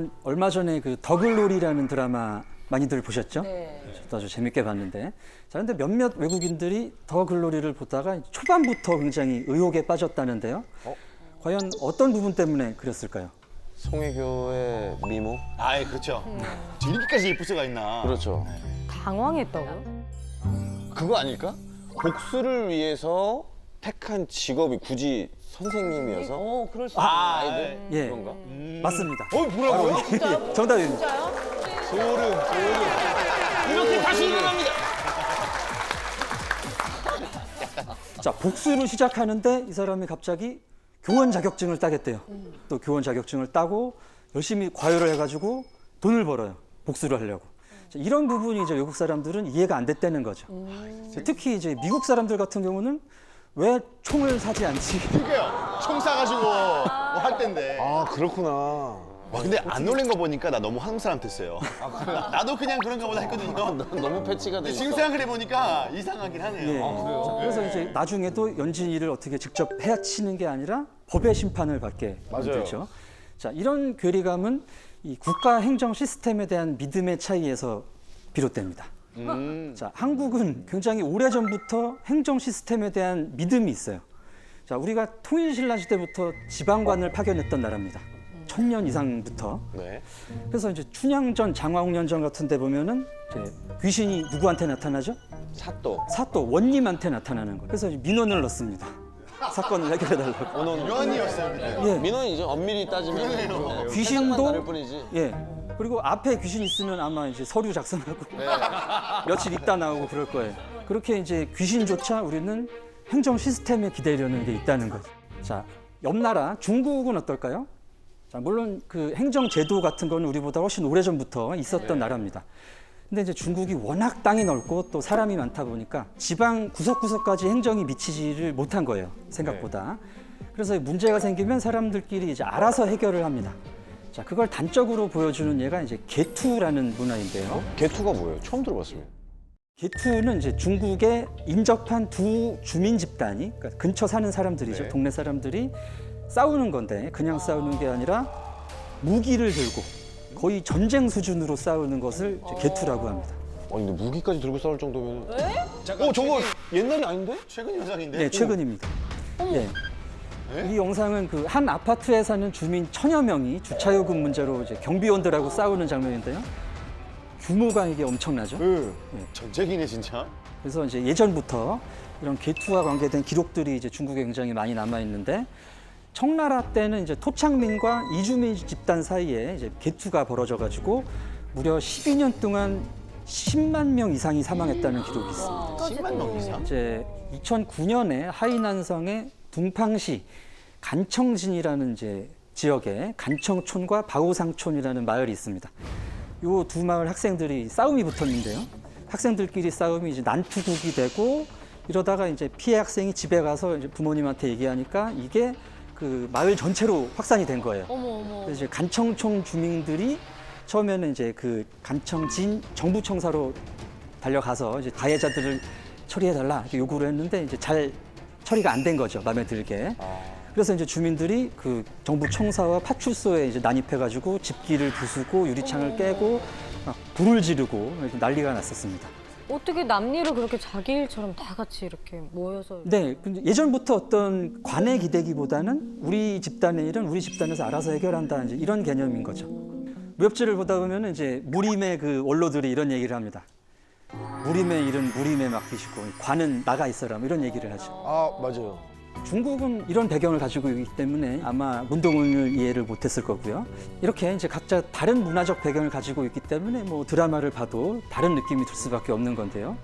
여러분 얼마 전에 그 더글로리라는 드라마 많이들 보셨죠? 네. 저도 아주 재밌게 봤는데. 자, 근데 몇몇 외국인들이 더글로리를 보다가 초반부터 굉장히 의혹에 빠졌다는데요. 과연 어떤 부분 때문에 그랬을까요? 송혜교의 미모? 아, 그렇죠. 이렇게까지 예쁠 수가 있나? 그렇죠. 당황했다고요? 그거 아닐까? 복수를 위해서 택한 직업이 굳이 선생님이어서 그럴 수 아이들 예, 그런가? 맞습니다. 뭐라고요? 정답입니다. 소름. 이렇게 다시 일어납니다. 자, 복수를 시작하는데 이 사람이 갑자기 교원 자격증을 따겠대요. 또 교원 자격증을 따고 열심히 과외를 해가지고 돈을 벌어요. 복수를 하려고. 자, 이런 부분이 이제 외국 사람들은 이해가 안 됐다는 거죠. 특히 이제 미국 사람들 같은 경우는 왜 총을 사지 않지? 그게요. 총 쏴가지고 뭐할 때인데. 아 그렇구나. 와, 근데 안 놀린 거 보니까 나 너무 한국 사람 됐어요. 나도 그냥 그런가 보다 했거든요. 너무 패치가 돼. 지금 생각을 해보니까 이상하긴 하네요. 예. 자, 그래서 이제 나중에도 연진이를 어떻게 직접 해치는 게 아니라 법의 심판을 받게 만들죠. 자, 이런 괴리감은 이 국가 행정 시스템에 대한 믿음의 차이에서 비롯됩니다. 자, 한국은 굉장히 오래전부터 행정 시스템에 대한 믿음이 있어요. 자, 우리가 통일신라 시대부터 지방관을 파견했던 나라입니다. 1000년 이상부터. 네. 그래서 이제 춘향전, 장화홍련전 같은 데 보면은 이제 귀신이 누구한테 나타나죠? 사또. 사또, 원님한테 나타나는 거예요. 그래서 이제 민원을 넣습니다. 사건을 해결해달라고. 연이었어요, 그때. 예. 민원이죠. 엄밀히 따지면 네, 귀신도- 살짝만 다를 뿐이지. 예. 그리고 앞에 귀신 있으면 아마 이제 서류 작성하고 며칠 있다 나오고 그럴 거예요. 그렇게 이제 귀신조차 우리는 행정 시스템에 기대려는 게 있다는 거죠. 자, 옆 나라 중국은 어떨까요? 자, 물론 그 행정 제도 같은 거는 우리보다 훨씬 오래전부터 있었던 나라입니다. 근데 이제 중국이 워낙 땅이 넓고 또 사람이 많다 보니까 지방 구석구석까지 행정이 미치지를 못한 거예요. 생각보다. 그래서 문제가 생기면 사람들끼리 이제 알아서 해결을 합니다. 자, 그걸 단적으로 보여주는 예가 이제 개투라는 문화인데요. 개투가 뭐예요? 처음 들어봤습니다. 개투는 이제 중국에 인접한 두 주민 집단이, 그러니까 근처 사는 사람들이죠. 네. 동네 사람들이 싸우는 건데 그냥 싸우는 게 아니라 무기를 들고 거의 전쟁 수준으로 싸우는 것을 이제 개투라고 합니다. 아니 근데 무기까지 들고 싸울 정도면. 저거 옛날이 아닌데? 최근 현상인데. 네, 최근입니다. 예. 이 영상은 그 한 아파트에 사는 주민 1000여 명이 주차요금 문제로 이제 경비원들하고 싸우는 장면인데요. 규모가 이게 엄청나죠. 전쟁이네, 진짜. 그래서 이제 예전부터 이런 개투와 관계된 기록들이 이제 중국에 굉장히 많이 남아 있는데 청나라 때는 이제 토착민과 이주민 집단 사이에 이제 개투가 벌어져 가지고 무려 12년 동안 10만 명 이상이 사망했다는 기록이 있습니다. 10만 명 이상? 이제 2009년에 하이난성의 둥팡시 간청진이라는 이제 지역에 간청촌과 바오상촌이라는 마을이 있습니다. 요 두 마을 학생들이 싸움이 붙었는데요. 학생들끼리 싸움이 이제 난투극이 되고 이러다가 이제 피해 학생이 집에 가서 이제 부모님한테 얘기하니까 이게 그 마을 전체로 확산이 된 거예요. 그래서 이제 간청촌 주민들이 처음에는 이제 그 간청진 정부청사로 달려가서 이제 가해자들을 처리해달라 이렇게 요구를 했는데 이제 잘 처리가 안 된 거죠. 마음에 들게. 그래서 이제 주민들이 그 정부 청사와 파출소에 이제 난입해가지고 집기를 부수고 유리창을 깨고 막 불을 지르고 이렇게 난리가 났었습니다. 어떻게 남일을 그렇게 자기 일처럼 다 같이 이렇게 모여서 네, 근데 예전부터 어떤 관에 기대기보다는 우리 집단의 일은 우리 집단에서 알아서 해결한다 이제 이런 개념인 거죠. 무협지를 보다 보면 이제 무림의 그 원로들이 이런 얘기를 합니다. 무림의 일은 무림에 맡기시고 관은 나가 있어라 뭐 이런 얘기를 하죠. 아 맞아요. 중국은 이런 배경을 가지고 있기 때문에 아마 문동은을 이해를 못했을 거고요. 이렇게 이제 각자 다른 문화적 배경을 가지고 있기 때문에 뭐 드라마를 봐도 다른 느낌이 들 수밖에 없는 건데요.